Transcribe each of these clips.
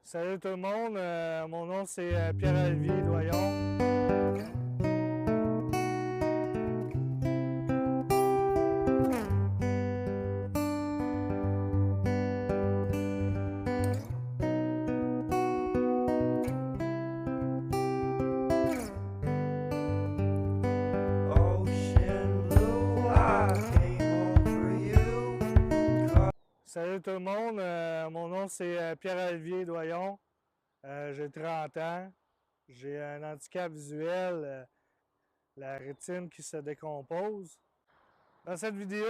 Salut tout le monde, mon nom c'est Pierre-Olivier Doyon. Salut tout le monde, mon nom c'est Pierre-Olivier Doyon. J'ai 30 ans. J'ai un handicap visuel, la rétine qui se décompose. Dans cette vidéo,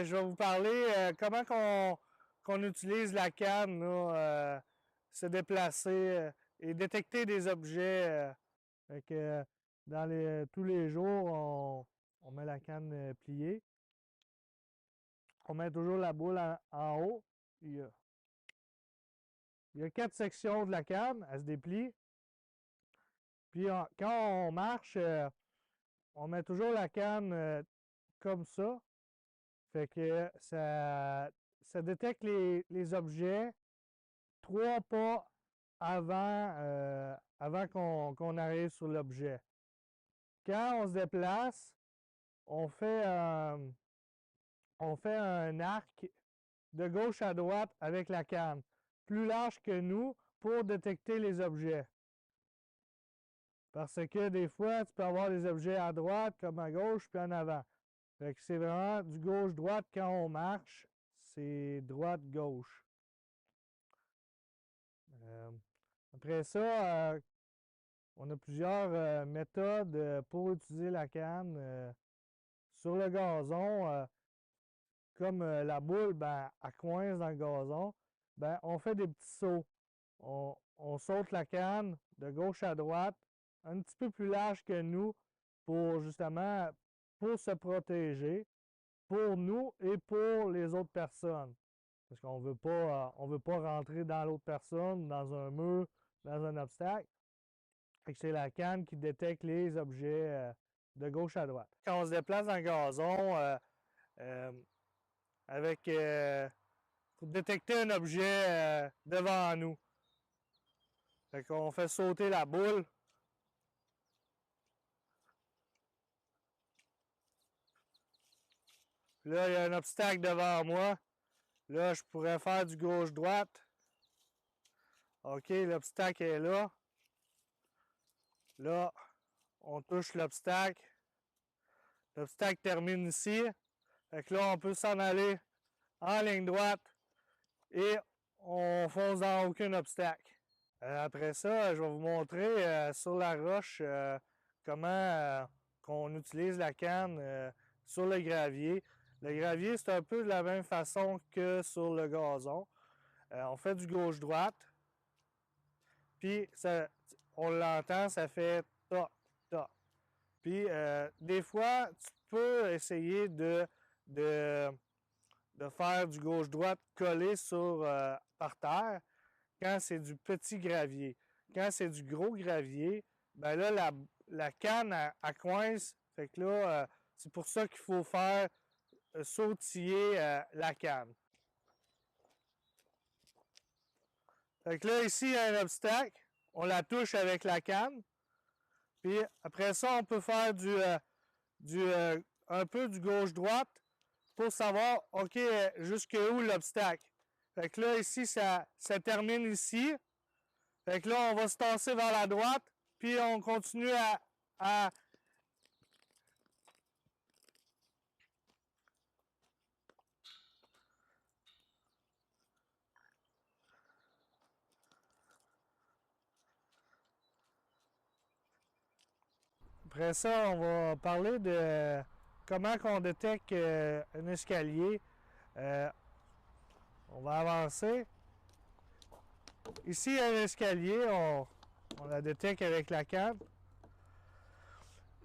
je vais vous parler comment qu'on utilise la canne, là, se déplacer et détecter des objets. Fait que, tous les jours, on met la canne pliée. On met toujours la boule en haut. Il y a 4 sections de la canne, elle se déplie. Puis quand on marche, on met toujours la canne comme ça. Fait que ça détecte les objets 3 pas avant qu'on arrive sur l'objet. Quand on se déplace, on fait, on fait un arc de gauche à droite avec la canne, plus large que nous pour détecter les objets. Parce que des fois, tu peux avoir des objets à droite comme à gauche puis en avant. Fait que c'est vraiment du gauche-droite quand on marche, c'est droite-gauche. Après ça, on a plusieurs méthodes pour utiliser la canne. Sur le gazon, comme la boule, ben, elle coince dans le gazon, ben, on fait des petits sauts. On saute la canne de gauche à droite, un petit peu plus large que nous, pour justement pour se protéger, pour nous et pour les autres personnes. Parce qu'on on veut pas rentrer dans l'autre personne, dans un mur, dans un obstacle. Fait que c'est la canne qui détecte les objets de gauche à droite. Quand on se déplace dans le gazon, euh, avec pour détecter un objet devant nous. Fait qu'on fait sauter la boule. Puis là, il y a un obstacle devant moi. Là, je pourrais faire du gauche-droite. OK, l'obstacle est là. Là, on touche l'obstacle. L'obstacle termine ici. Fait que là, on peut s'en aller en ligne droite et on fonce dans aucun obstacle. Après ça, je vais vous montrer sur la roche comment qu'on utilise la canne sur le gravier. Le gravier, c'est un peu de la même façon que sur le gazon. On fait du gauche-droite, puis on l'entend, ça fait ta, ta. Puis des fois, tu peux essayer de faire du gauche-droite collé par terre quand c'est du petit gravier. Quand c'est du gros gravier, ben là, la canne, elle coince. Fait que là, c'est pour ça qu'il faut faire sautiller la canne. Fait que là, ici, il y a un obstacle. On la touche avec la canne. Puis après ça, on peut faire un peu du gauche-droite pour savoir, OK, jusque où l'obstacle. Fait que là, ici, ça termine ici. Fait que là, on va se tasser vers la droite, puis on continue à Après ça, on va parler de comment on détecte un escalier. On va avancer. Ici, il y a un escalier, on la détecte avec la canne.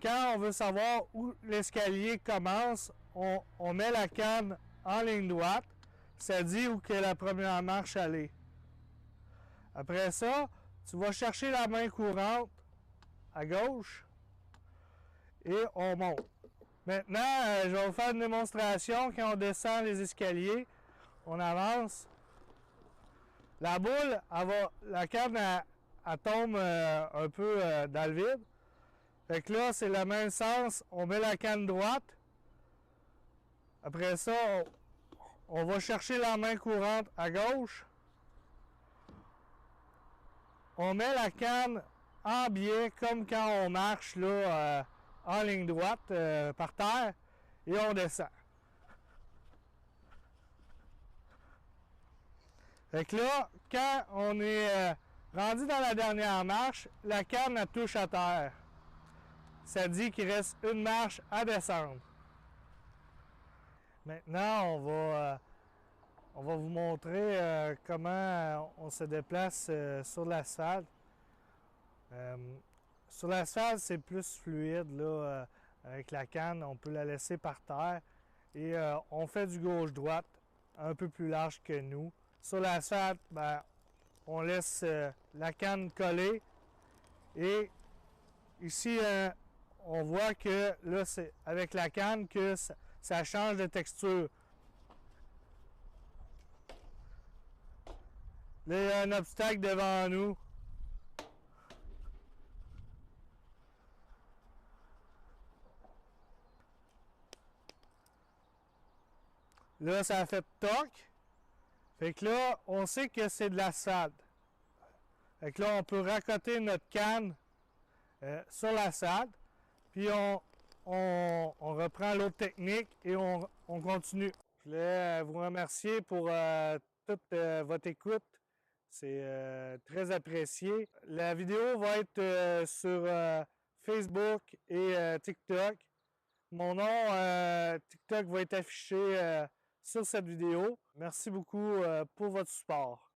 Quand on veut savoir où l'escalier commence, on met la canne en ligne droite. Ça dit où que la première marche allait. Après ça, tu vas chercher la main courante à gauche et on monte. Maintenant, je vais vous faire une démonstration quand on descend les escaliers. On avance. La boule, la canne, elle tombe un peu dans le vide. Fait que là, c'est le même sens. On met la canne droite. Après ça, on va chercher la main courante à gauche. On met la canne en biais, comme quand on marche là, en ligne droite par terre, et on descend. Fait que là, quand on est rendu dans la dernière marche, la canne elle touche à terre. Ça dit qu'il reste une marche à descendre. Maintenant, on va vous montrer comment on se déplace sur l'asphalte. Sur l'asphalte, c'est plus fluide là, avec la canne. On peut la laisser par terre et on fait du gauche-droite un peu plus large que nous. Sur l'asphalte, ben, on laisse la canne coller et ici, on voit que là, c'est avec la canne que ça change de texture. Là, il y a un obstacle devant nous. Là, ça a fait toc. Fait que là, on sait que c'est de l'asphalte. Fait que là, on peut raccoter notre canne sur l'asphalte. Puis on reprend l'autre technique et on continue. Je voulais vous remercier pour toute votre écoute. C'est très apprécié. La vidéo va être sur Facebook et TikTok. Mon nom TikTok va être affiché sur cette vidéo. Merci beaucoup pour votre support.